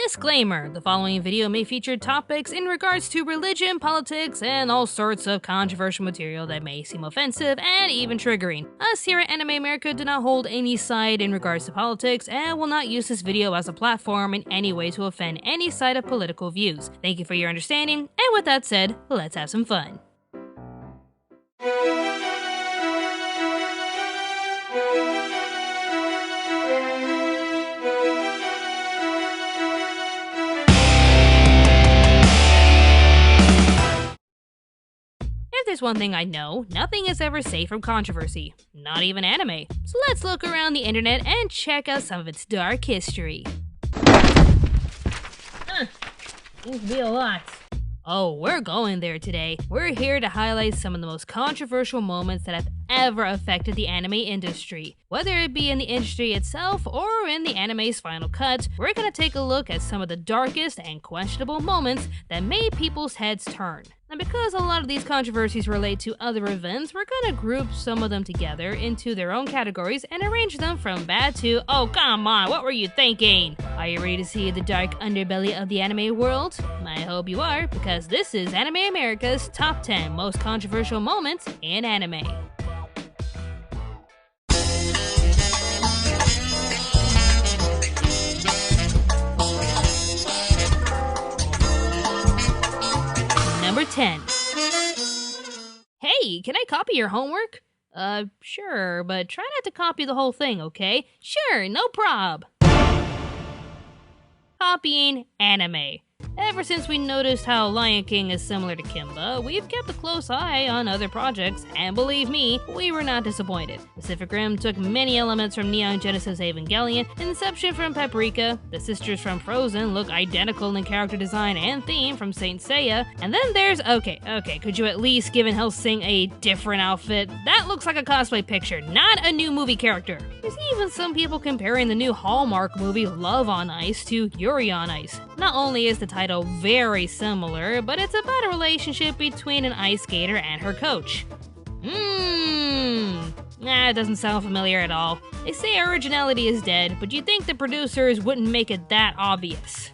Disclaimer: the following video may feature topics in regards to religion, politics, and all sorts of controversial material that may seem offensive and even triggering. Us here at Anime America do not hold any side in regards to politics and will not use this video as a platform in any way to offend any side of political views. Thank you for your understanding, and with that said, let's have some fun. If there's one thing I know, nothing is ever safe from controversy, not even anime. So let's look around the internet and check out some of its dark history. Seems to be a lot. Oh, we're going there today. We're here to highlight some of the most controversial moments that have ever affected the anime industry. Whether it be in the industry itself or in the anime's final cut, we're gonna take a look at some of the darkest and questionable moments that made people's heads turn. And because a lot of these controversies relate to other events, we're gonna group some of them together into their own categories and arrange them from bad to, oh come on, what were you thinking? Are you ready to see the dark underbelly of the anime world? I hope you are, because this is Anime America's Top 10 Most Controversial Moments in Anime. Number 10. Hey, can I copy your homework? Sure, but try not to copy the whole thing, okay? Sure, no prob. Copying anime. Ever since we noticed how Lion King is similar to Kimba, we've kept a close eye on other projects, and believe me, we were not disappointed. Pacific Rim took many elements from Neon Genesis Evangelion, Inception from Paprika, the sisters from Frozen look identical in character design and theme from Saint Seiya, and then there's, okay, could you at least give Hellsing a different outfit? That looks like a cosplay picture, not a new movie character. There's even some people comparing the new Hallmark movie Love on Ice to Yuri on Ice. Not only is the title very similar, but it's about a relationship between an ice skater and her coach. It doesn't sound familiar at all. They say originality is dead, but you'd think the producers wouldn't make it that obvious.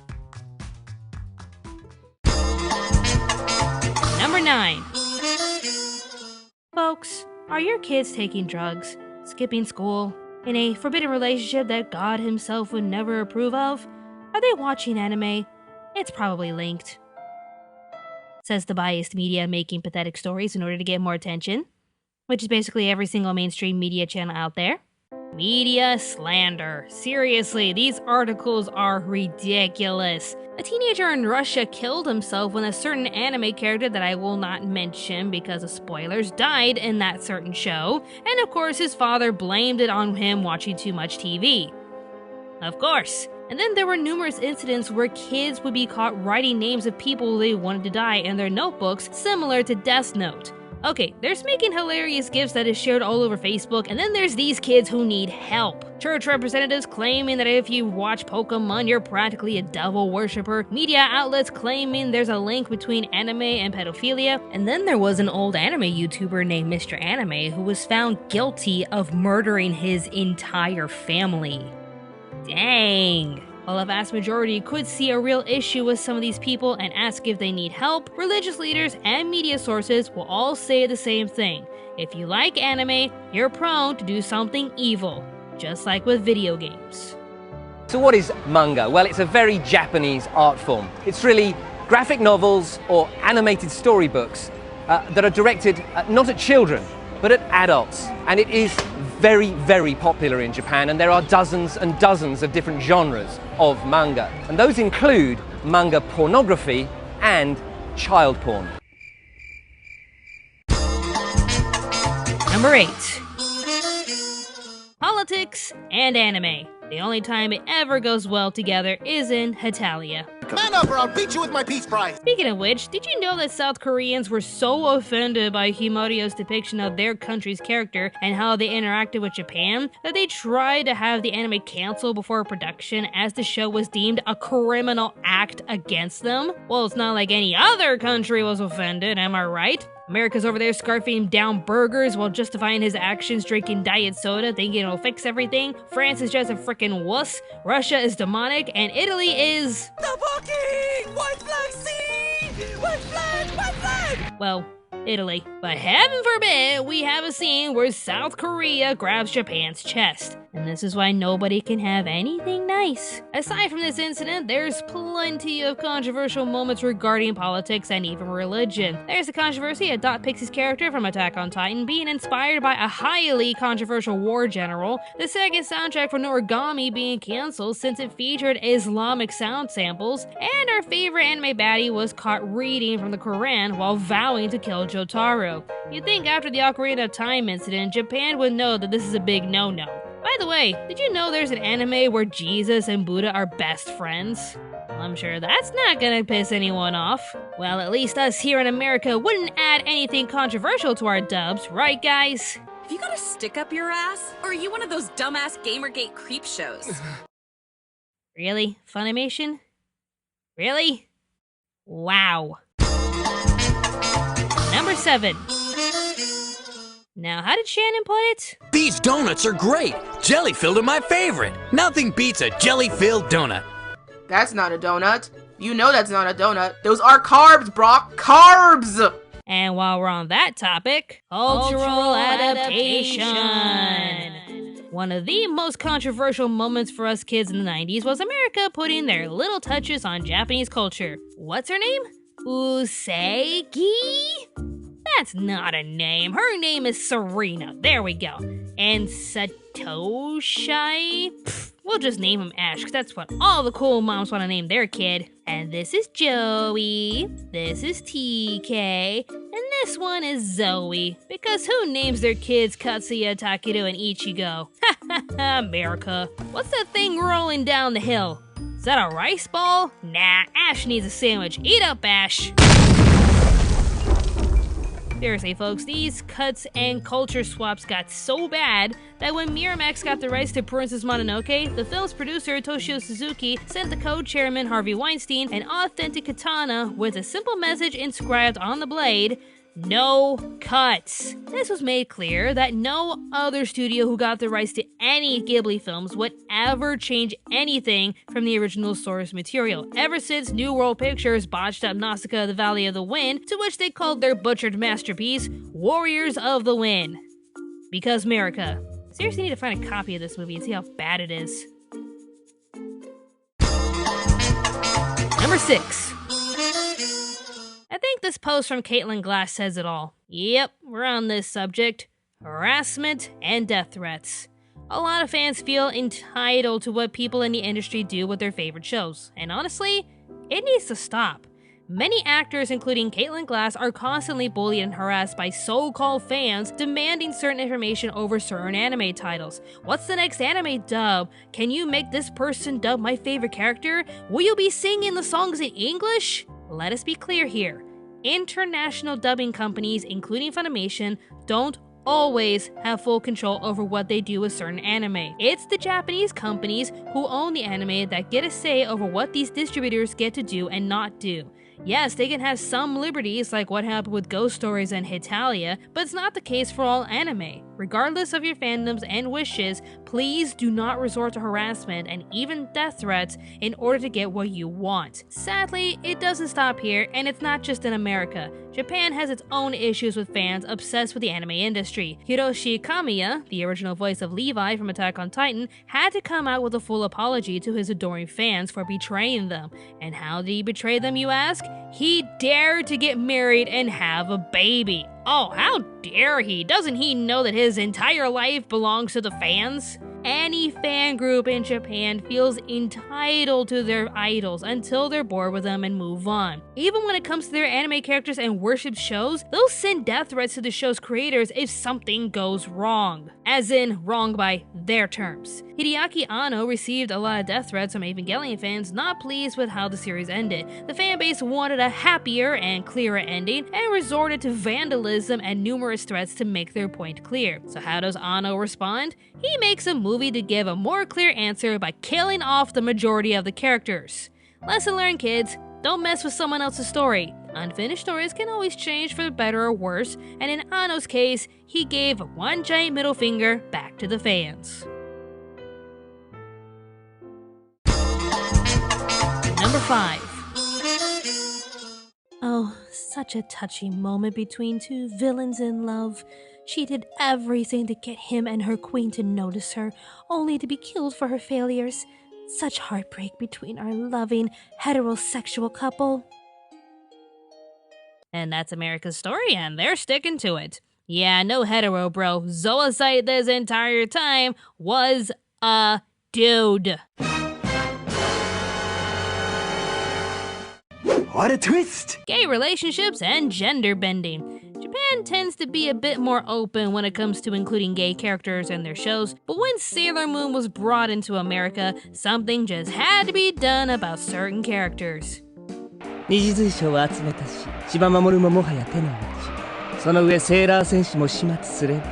Number 9. Folks, are your kids taking drugs, skipping school, in a forbidden relationship that God himself would never approve of? Are they watching anime? It's probably linked. Says the biased media making pathetic stories in order to get more attention, which is basically every single mainstream media channel out there. Media slander. Seriously, these articles are ridiculous. A teenager in Russia killed himself when a certain anime character that I will not mention because of spoilers died in that certain show, and of course his father blamed it on him watching too much TV. Of course. And then there were numerous incidents where kids would be caught writing names of people they wanted to die in their notebooks, similar to Death Note. Okay, there's making hilarious gifs that is shared all over Facebook, and then there's these kids who need help. Church representatives claiming that if you watch Pokemon, you're practically a devil worshiper. Media outlets claiming there's a link between anime and pedophilia. And then there was an old anime YouTuber named Mr. Anime who was found guilty of murdering his entire family. Dang. While a vast majority could see a real issue with some of these people and ask if they need help, religious leaders and media sources will all say the same thing. If you like anime, you're prone to do something evil, just like with video games. So what is manga? Well, it's a very Japanese art form. It's really graphic novels or animated storybooks that are directed not at children, but at adults. And it is very, very popular in Japan, and there are dozens and dozens of different genres of manga. And those include manga pornography and child porn. Number 8. Politics and anime. The only time it ever goes well together is in Hetalia. Man up or I'll beat you with my Peace Prize! Speaking of which, did you know that South Koreans were so offended by Himario's depiction of their country's character and how they interacted with Japan that they tried to have the anime canceled before production as the show was deemed a criminal act against them? Well, it's not like any other country was offended, am I right? America's over there scarfing down burgers while justifying his actions drinking diet soda, thinking it'll fix everything. France is just a frickin' wuss. Russia is demonic, and Italy is... The fucking white flag scene! White flag! White flag! Well, Italy. But heaven forbid we have a scene where South Korea grabs Japan's chest. And this is why nobody can have anything nice. Aside from this incident, there's plenty of controversial moments regarding politics and even religion. There's the controversy of Dot Pixie's character from Attack on Titan being inspired by a highly controversial war general, the second soundtrack for Noragami being cancelled since it featured Islamic sound samples, and our favorite anime baddie was caught reading from the Quran while vowing to kill Jotaro. You'd think after the Ocarina of Time incident, Japan would know that this is a big no-no. By the way, did you know there's an anime where Jesus and Buddha are best friends? Well, I'm sure that's not gonna piss anyone off. Well, at least us here in America wouldn't add anything controversial to our dubs, right guys? Have you got a stick up your ass? Or are you one of those dumbass Gamergate creep shows? Really? Funimation? Really? Wow. Number 7. Now, how did Shannon put it? These donuts are great! Jelly-filled are my favorite! Nothing beats a jelly-filled donut. That's not a donut. You know that's not a donut. Those are carbs, Brock. Carbs! And while we're on that topic, cultural adaptation. One of the most controversial moments for us kids in the 90s was America putting their little touches on Japanese culture. What's her name? Usagi? That's not a name. Her name is Serena. There we go. And Satoshi? We'll just name him Ash, because that's what all the cool moms want to name their kid. And this is Joey. This is TK. And this one is Zoe. Because who names their kids Katsuya, Takeru, and Ichigo? Ha ha ha, America. What's that thing rolling down the hill? Is that a rice ball? Nah, Ash needs a sandwich. Eat up, Ash. Seriously, folks, these cuts and culture swaps got so bad that when Miramax got the rights to Princess Mononoke, the film's producer Toshio Suzuki sent the co-chairman Harvey Weinstein an authentic katana with a simple message inscribed on the blade: no cuts. This was made clear that no other studio who got the rights to any Ghibli films would ever change anything from the original source material, ever since New World Pictures botched up Nausicaa the Valley of the Wind, to which they called their butchered masterpiece Warriors of the Wind. Because America. Seriously need to find a copy of this movie and see how bad it is. Number 6. I think this post from Caitlin Glass says it all. Yep, we're on this subject. Harassment and death threats. A lot of fans feel entitled to what people in the industry do with their favorite shows. And honestly, it needs to stop. Many actors, including Caitlin Glass, are constantly bullied and harassed by so-called fans demanding certain information over certain anime titles. What's the next anime dub? Can you make this person dub my favorite character? Will you be singing the songs in English? Let us be clear here. International dubbing companies, including Funimation, don't always have full control over what they do with certain anime. It's the Japanese companies who own the anime that get a say over what these distributors get to do and not do. Yes, they can have some liberties like what happened with Ghost Stories and Hitalia, but it's not the case for all anime. Regardless of your fandoms and wishes, please do not resort to harassment and even death threats in order to get what you want. Sadly, it doesn't stop here, and it's not just in America. Japan has its own issues with fans obsessed with the anime industry. Hiroshi Kamiya, the original voice of Levi from Attack on Titan, had to come out with a full apology to his adoring fans for betraying them. And how did he betray them, you ask? He dared to get married and have a baby. Oh, how dare he? Doesn't he know that his entire life belongs to the fans? Any fan group in Japan feels entitled to their idols until they're bored with them and move on. Even when it comes to their anime characters and worship shows, they'll send death threats to the show's creators if something goes wrong. As in, wrong by their terms. Hideaki Anno received a lot of death threats from Evangelion fans not pleased with how the series ended. The fanbase wanted a happier and clearer ending and resorted to vandalism and numerous threats to make their point clear. So how does Anno respond? He makes a movie to give a more clear answer by killing off the majority of the characters. Lesson learned, kids. Don't mess with someone else's story. Unfinished stories can always change for the better or worse, and in Ano's case, he gave one giant middle finger back to the fans. Number 5. Oh, such a touchy moment between two villains in love. She did everything to get him and her queen to notice her, only to be killed for her failures. Such heartbreak between our loving, heterosexual couple. And that's America's story, and they're sticking to it. Yeah, no hetero, bro. Zoisite this entire time was a dude. What a twist! Gay relationships and gender bending. Japan tends to be a bit more open when it comes to including gay characters in their shows, but when Sailor Moon was brought into America, something just had to be done about certain characters. 二次随賞を集めたし、千葉守ももはや手の内。その上セーラー戦士も始末すれば。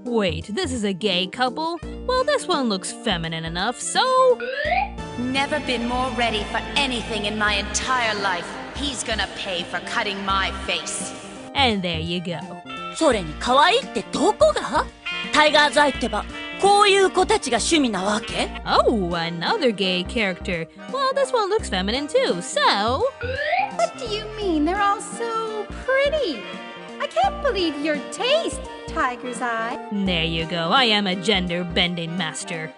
Wait, this is a gay couple? Well, this one looks feminine enough, so... Never been more ready for anything in my entire life. He's gonna pay for cutting my face. And there you go. それに可愛いってどこが？タイガーズアイってば、こういう子たちが趣味なわけ？ Oh, another gay character. Well, this one looks feminine too, so... What do you mean? They're all so pretty. I can't believe your taste, Tiger's Eye. There you go. I am a gender bending master.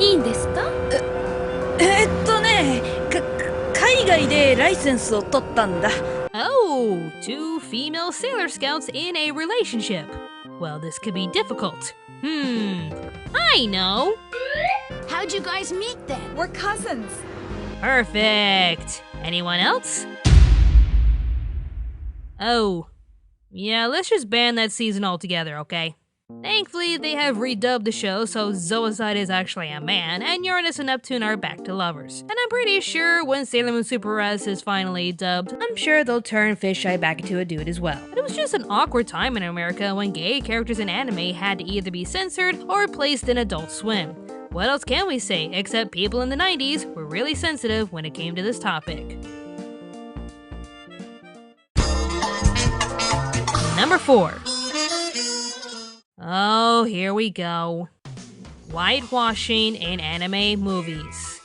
いいんですか？海外でライセンスを取ったんだ。 Oh, two female Sailor Scouts in a relationship. Well, this could be difficult. I know. How'd you guys meet then? We're cousins. Perfect. Anyone else? Oh. Yeah, let's just ban that season altogether, okay? Thankfully, they have redubbed the show, so Zoisite is actually a man, and Uranus and Neptune are back to lovers. And I'm pretty sure when Sailor Moon Super S is finally dubbed, I'm sure they'll turn Fisheye back into a dude as well. But it was just an awkward time in America when gay characters in anime had to either be censored or placed in Adult Swim. What else can we say, except people in the 90s were really sensitive when it came to this topic. Number 4. Oh, here we go. Whitewashing in anime movies.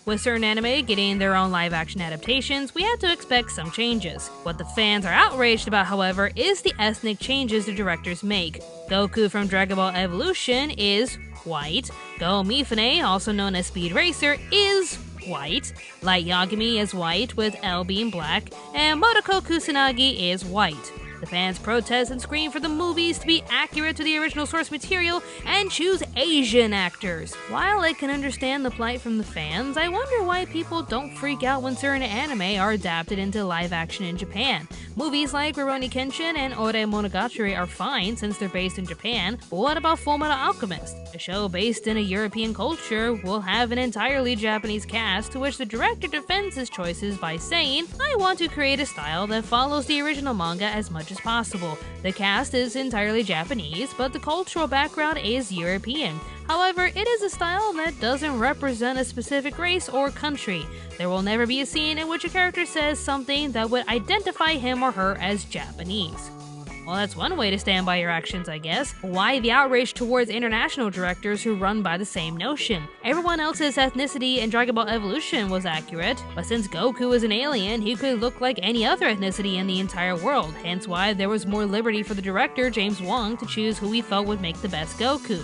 With certain anime getting their own live-action adaptations, we had to expect some changes. What the fans are outraged about, however, is the ethnic changes the directors make. Goku from Dragon Ball Evolution is white. Go Mifune, also known as Speed Racer, is white. Light Yagami is white, with L being black, and Motoko Kusanagi is white. The fans protest and scream for the movies to be accurate to the original source material and choose Asian actors. While I can understand the plight from the fans, I wonder why people don't freak out when certain anime are adapted into live action in Japan. Movies like Rurouni Kenshin and Ore Monogatari are fine since they're based in Japan, but what about Fullmetal Alchemist? A show based in a European culture will have an entirely Japanese cast, to which the director defends his choices by saying, I want to create a style that follows the original manga as much as possible. The cast is entirely Japanese, but the cultural background is European. However, it is a style that doesn't represent a specific race or country. There will never be a scene in which a character says something that would identify him or her as Japanese. Well, that's one way to stand by your actions, I guess. Why the outrage towards international directors who run by the same notion? Everyone else's ethnicity in Dragon Ball Evolution was accurate, but since Goku is an alien, he could look like any other ethnicity in the entire world, hence why there was more liberty for the director, James Wong, to choose who he felt would make the best Goku.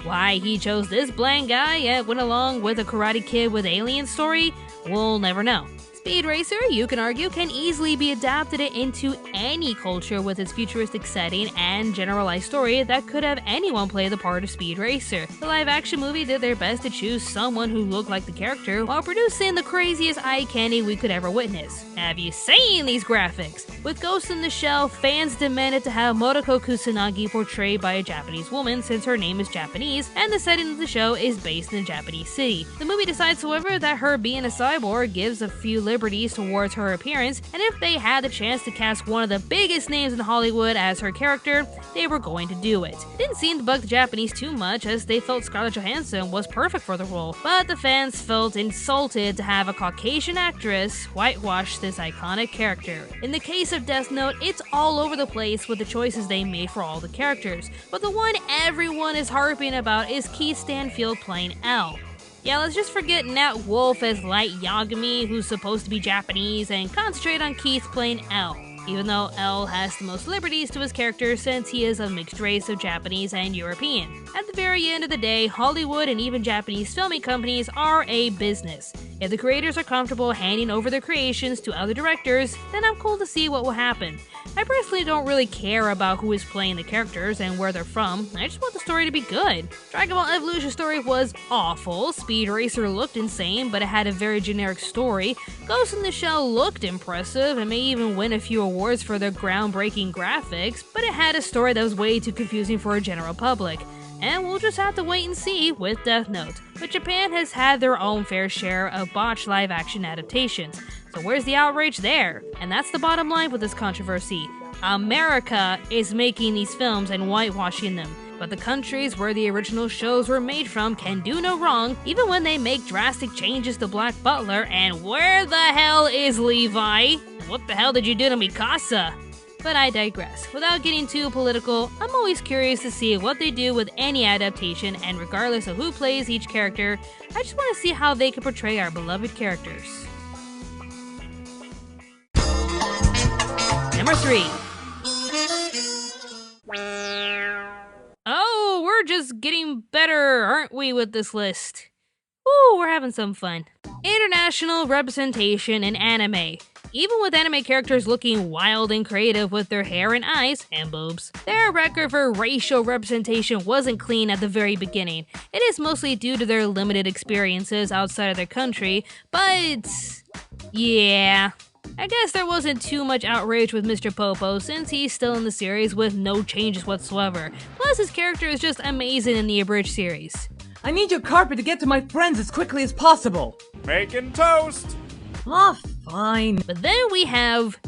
Why he chose this bland guy yet went along with a Karate Kid with alien story, we'll never know. Speed Racer, you can argue, can easily be adapted into any culture with its futuristic setting and generalized story that could have anyone play the part of Speed Racer. The live-action movie did their best to choose someone who looked like the character while producing the craziest eye candy we could ever witness. Have you seen these graphics? With Ghost in the Shell, fans demanded to have Motoko Kusanagi portrayed by a Japanese woman since her name is Japanese and the setting of the show is based in a Japanese city. The movie decides, however, that her being a cyborg gives a few liberties towards her appearance, and if they had the chance to cast one of the biggest names in Hollywood as her character, they were going to do it. It didn't seem to bug the Japanese too much, as they felt Scarlett Johansson was perfect for the role, but the fans felt insulted to have a Caucasian actress whitewash this iconic character. In the case of Death Note, it's all over the place with the choices they made for all the characters, but the one everyone is harping about is Keith Stanfield playing L. Yeah, let's just forget Nat Wolff as Light Yagami, who's supposed to be Japanese, and concentrate on Keith playing L. Even though L has the most liberties to his character since he is a mixed race of Japanese and European. At the very end of the day, Hollywood and even Japanese filming companies are a business. If the creators are comfortable handing over their creations to other directors, then I'm cool to see what will happen. I personally don't really care about who is playing the characters and where they're from, I just want the story to be good. Dragon Ball Evolution story was awful, Speed Racer looked insane but it had a very generic story, Ghost in the Shell looked impressive and may even win a few awards for their groundbreaking graphics, but it had a story that was way too confusing for a general public. And we'll just have to wait and see with Death Note. But Japan has had their own fair share of botched live-action adaptations, so where's the outrage there? And that's the bottom line with this controversy. America is making these films and whitewashing them, but the countries where the original shows were made from can do no wrong, even when they make drastic changes to Black Butler, and where the hell is Levi? What the hell did you do to Mikasa? But I digress. Without getting too political, I'm always curious to see what they do with any adaptation, and regardless of who plays each character, I just want to see how they can portray our beloved characters. Number 3. Oh, we're just getting better, aren't we, with this list? Ooh, we're having some fun. International representation in anime. Even with anime characters looking wild and creative with their hair and eyes, and boobs, their record for racial representation wasn't clean at the very beginning. It is mostly due to their limited experiences outside of their country, but yeah. I guess there wasn't too much outrage with Mr. Popo since he's still in the series with no changes whatsoever. Plus his character is just amazing in the abridged series. I need your carpet to get to my friends as quickly as possible. Making toast! Ah, fine. But then we have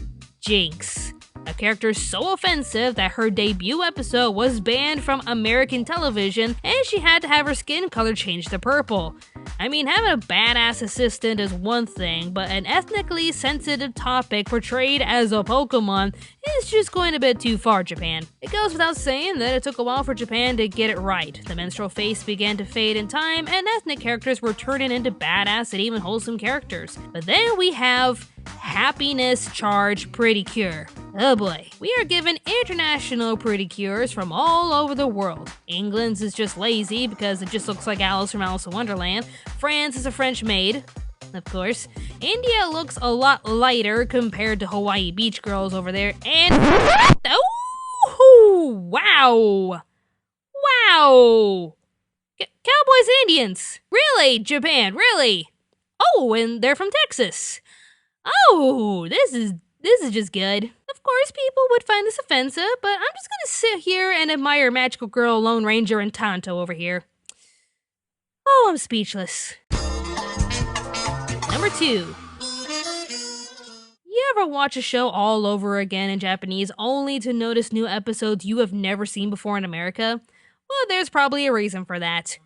Jinx, a character so offensive that her debut episode was banned from American television and she had to have her skin color changed to purple. I mean, having a badass assistant is one thing, but an ethnically sensitive topic portrayed as a Pokemon is just going a bit too far, Japan. It goes without saying that it took a while for Japan to get it right. The menstrual face began to fade in time, and ethnic characters were turning into badass and even wholesome characters. But then we have Happiness Charge Pretty Cure. Oh boy, we are given international pretty cures from all over the world. England's is just lazy because it just looks like Alice from Alice in Wonderland. France is a French maid, of course. India looks a lot lighter compared to Hawaii beach girls over there. And oh, wow. Wow. Cowboys and Indians. Really, Japan, really? Oh, and they're from Texas. Oh, this is just good. Of course, people would find this offensive, but I'm just gonna sit here and admire Magical Girl, Lone Ranger, and Tonto over here. Oh, I'm speechless. Number 2. You ever watch a show all over again in Japanese only to notice new episodes you have never seen before in America? Well, there's probably a reason for that.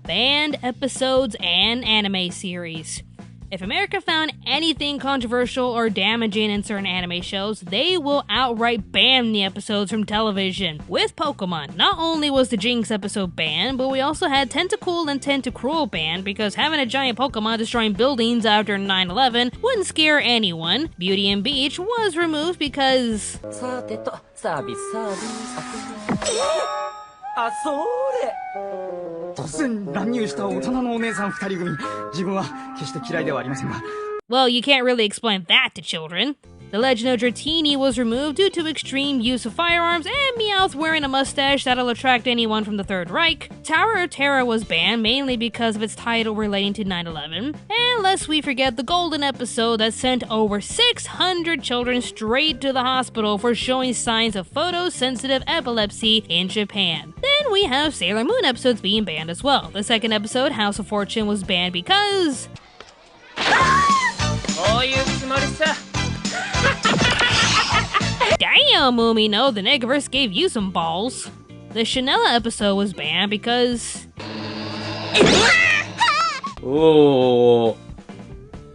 Banned episodes and anime series. If America found anything controversial or damaging in certain anime shows, they will outright ban the episodes from television. With Pokemon, not only was the Jinx episode banned, but we also had Tentacool and Tentacruel banned because having a giant Pokemon destroying buildings after 9/11 wouldn't scare anyone. Beauty and Beach was removed because... Well, you can't really explain that to children. The Legend of Dratini was removed due to extreme use of firearms, and Meowth wearing a mustache that'll attract anyone from the Third Reich. Tower of Terror was banned mainly because of its title relating to 9/11. And lest we forget the Golden episode that sent over 600 children straight to the hospital for showing signs of photosensitive epilepsy in Japan. Then we have Sailor Moon episodes being banned as well. The second episode, House of Fortune, was banned because... Damn, Mumino, the Negaverse gave you some balls. The Chanela episode was banned because... Ooh.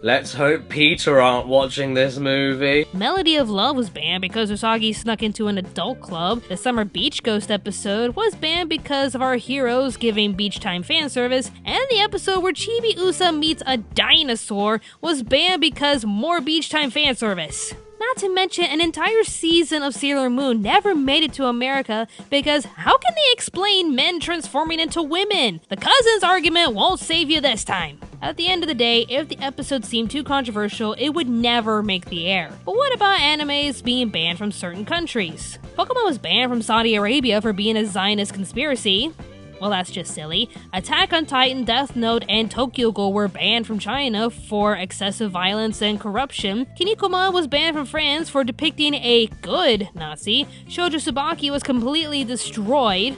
Let's hope Peter aren't watching this movie. Melody of Love was banned because Usagi snuck into an adult club. The Summer Beach Ghost episode was banned because of our heroes giving beach time fan service. And the episode where Chibi Usa meets a dinosaur was banned because more beach time fan service. Not to mention, an entire season of Sailor Moon never made it to America because how can they explain men transforming into women? The cousins argument won't save you this time. At the end of the day, if the episode seemed too controversial, it would never make the air. But what about animes being banned from certain countries? Pokemon was banned from Saudi Arabia for being a Zionist conspiracy. Well, that's just silly. Attack on Titan, Death Note, and Tokyo Ghoul were banned from China for excessive violence and corruption. Kinnikuman was banned from France for depicting a good Nazi. Shoujo Tsubaki was completely destroyed.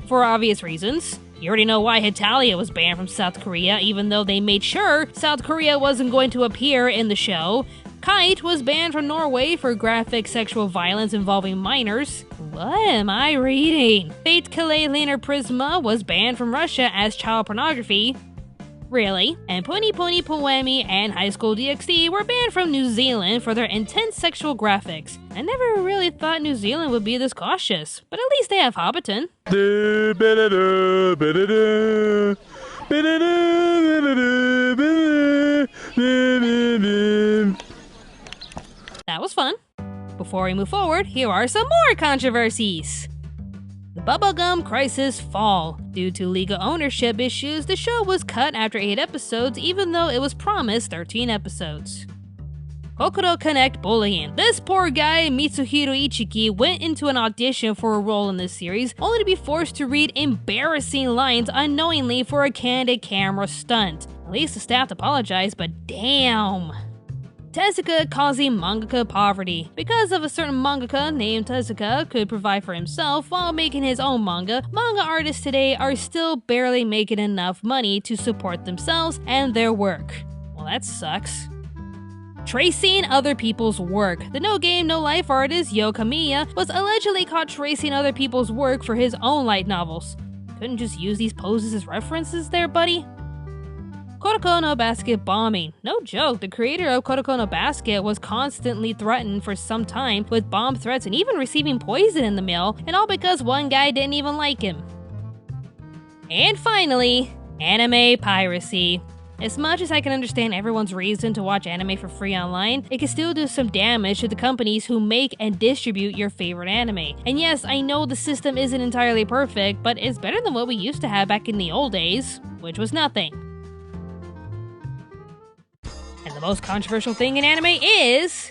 For obvious reasons. You already know why Hetalia was banned from South Korea, even though they made sure South Korea wasn't going to appear in the show. Kite was banned from Norway for graphic sexual violence involving minors. What am I reading? Fate Calais Laner Prisma was banned from Russia as child pornography. Really? And Pony Pony Poemi and High School DxD were banned from New Zealand for their intense sexual graphics. I never really thought New Zealand would be this cautious, but at least they have Hobbiton. That was fun. Before we move forward, here are some more controversies. The Bubblegum Crisis Fall. Due to legal ownership issues, the show was cut after 8 episodes, even though it was promised 13 episodes. Kokoro Connect Bullying. This poor guy, Mitsuhiro Ichiki, went into an audition for a role in this series, only to be forced to read embarrassing lines unknowingly for a candid camera stunt. At least the staff apologized, but damn. Tezuka causing mangaka poverty. Because of a certain mangaka named Tezuka could provide for himself while making his own manga artists today are still barely making enough money to support themselves and their work. Well, that sucks. Tracing other people's work. The No Game, No Life artist Yo Kamiya was allegedly caught tracing other people's work for his own light novels. Couldn't just use these poses as references there, buddy? Kuroko no Basket bombing. No joke, the creator of Kuroko no Basket was constantly threatened for some time with bomb threats and even receiving poison in the mail, and all because one guy didn't even like him. And finally, anime piracy. As much as I can understand everyone's reason to watch anime for free online, it can still do some damage to the companies who make and distribute your favorite anime. And yes, I know the system isn't entirely perfect, but it's better than what we used to have back in the old days, which was nothing. And the most controversial thing in anime is...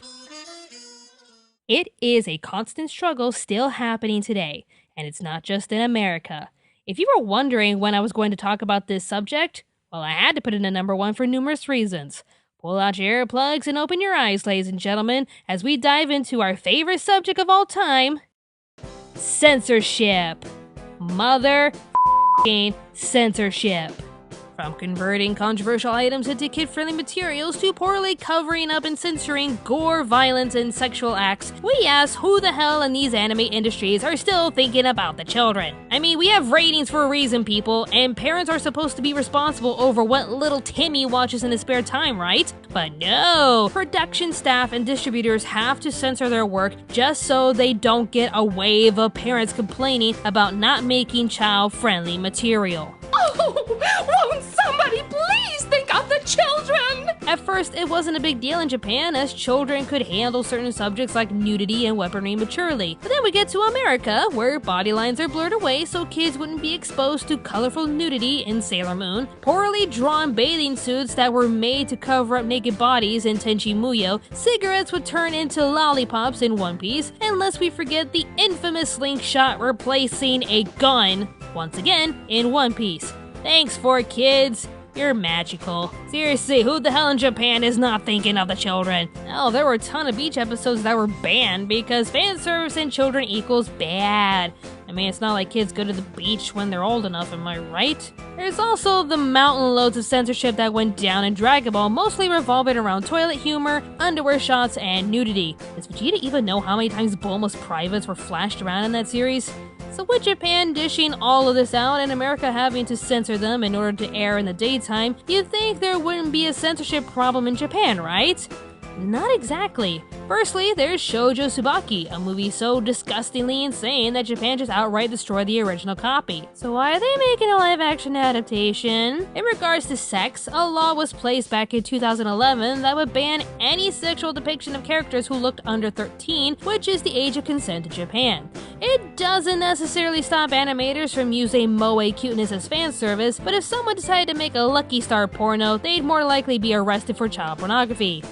it is a constant struggle still happening today, and it's not just in America. If you were wondering when I was going to talk about this subject, well, I had to put it in number 1 for numerous reasons. Pull out your earplugs and open your eyes, ladies and gentlemen, as we dive into our favorite subject of all time, censorship. Mother censorship. From converting controversial items into kid-friendly materials to poorly covering up and censoring gore, violence, and sexual acts, we ask who the hell in these anime industries are still thinking about the children. I mean, we have ratings for a reason, people, and parents are supposed to be responsible over what little Timmy watches in his spare time, right? But no! Production staff and distributors have to censor their work just so they don't get a wave of parents complaining about not making child-friendly material. Oh, won't somebody please think of the children? At first, it wasn't a big deal in Japan, as children could handle certain subjects like nudity and weaponry maturely. But then we get to America, where body lines are blurred away so kids wouldn't be exposed to colorful nudity in Sailor Moon, poorly drawn bathing suits that were made to cover up naked bodies in Tenchi Muyo, cigarettes would turn into lollipops in One Piece, and lest we forget the infamous slingshot replacing a gun, once again, in One Piece. Thanks for kids. You're magical. Seriously, who the hell in Japan is not thinking of the children? Oh, there were a ton of Beach episodes that were banned because fan service and children equals bad. I mean, it's not like kids go to the beach when they're old enough, am I right? There's also the mountain loads of censorship that went down in Dragon Ball, mostly revolving around toilet humor, underwear shots, and nudity. Does Vegeta even know how many times Bulma's privates were flashed around in that series? So with Japan dishing all of this out and America having to censor them in order to air in the daytime, you'd think there wouldn't be a censorship problem in Japan, right? Not exactly. Firstly, there's Shoujo Tsubaki, a movie so disgustingly insane that Japan just outright destroyed the original copy. So why are they making a live-action adaptation? In regards to sex, a law was placed back in 2011 that would ban any sexual depiction of characters who looked under 13, which is the age of consent in Japan. It doesn't necessarily stop animators from using moe cuteness as fan service, but if someone decided to make a Lucky Star porno, they'd more likely be arrested for child pornography.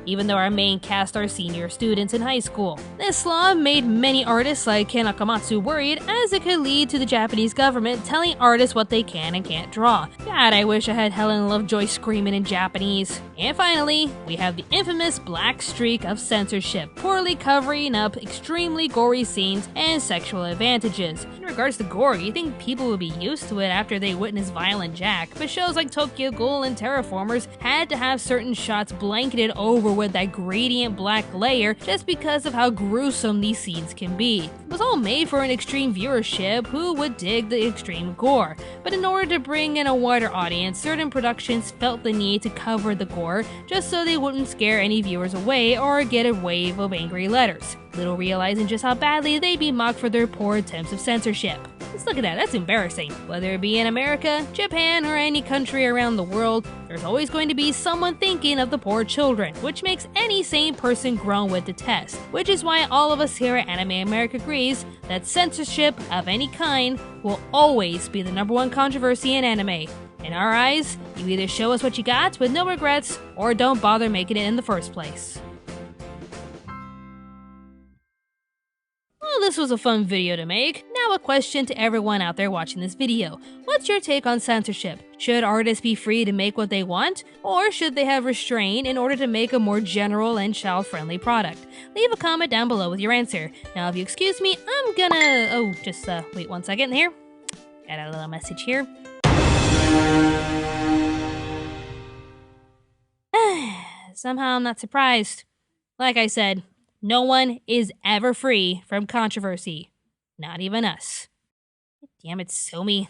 Even though our main cast are senior students in high school. This law made many artists like Ken Akamatsu worried, as it could lead to the Japanese government telling artists what they can and can't draw. God, I wish I had Helen Lovejoy screaming in Japanese. And finally, we have the infamous black streak of censorship, poorly covering up extremely gory scenes and sexual advantages. In regards to gore, you think people would be used to it after they witnessed Violent Jack, but shows like Tokyo Ghoul and Terraformers had to have certain shots blanketed over with that gradient black layer just because of how gruesome these scenes can be. It was all made for an extreme viewership who would dig the extreme gore, but in order to bring in a wider audience, certain productions felt the need to cover the gore just so they wouldn't scare any viewers away or get a wave of angry letters, little realizing just how badly they'd be mocked for their poor attempts of censorship. Let's look at that, that's embarrassing. Whether it be in America, Japan, or any country around the world, there's always going to be someone thinking of the poor children, which makes any sane person groan with detest. Which is why all of us here at Anime America agrees that censorship of any kind will always be the #1 controversy in anime. In our eyes, you either show us what you got with no regrets, or don't bother making it in the first place. Well, this was a fun video to make. Now a question to everyone out there watching this video. What's your take on censorship? Should artists be free to make what they want? Or should they have restraint in order to make a more general and child-friendly product? Leave a comment down below with your answer. Now if you excuse me, I'm gonna... Oh, just wait 1 second here. Got a little message here. Somehow I'm not surprised. Like I said, no one is ever free from controversy. Not even us. Damn it, Somi.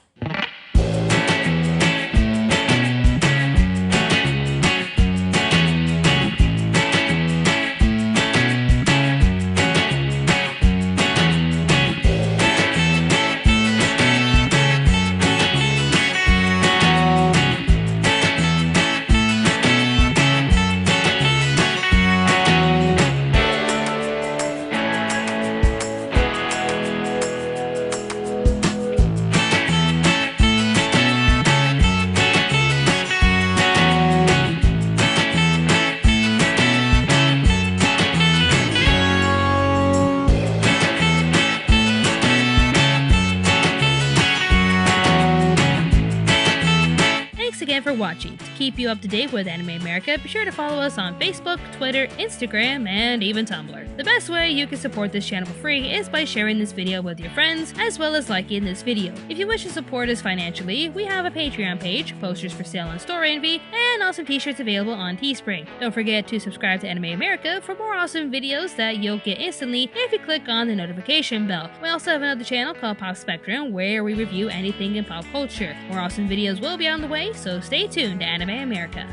For watching. To keep you up to date with Anime America, be sure to follow us on Facebook, Twitter, Instagram, and even Tumblr. The best way you can support this channel for free is by sharing this video with your friends, as well as liking this video. If you wish to support us financially, we have a Patreon page, posters for sale on Store Envy, and awesome t-shirts available on Teespring. Don't forget to subscribe to Anime America for more awesome videos that you'll get instantly if you click on the notification bell. We also have another channel called Pop Spectrum, where we review anything in pop culture. More awesome videos will be on the way, so stay tuned to Anime America.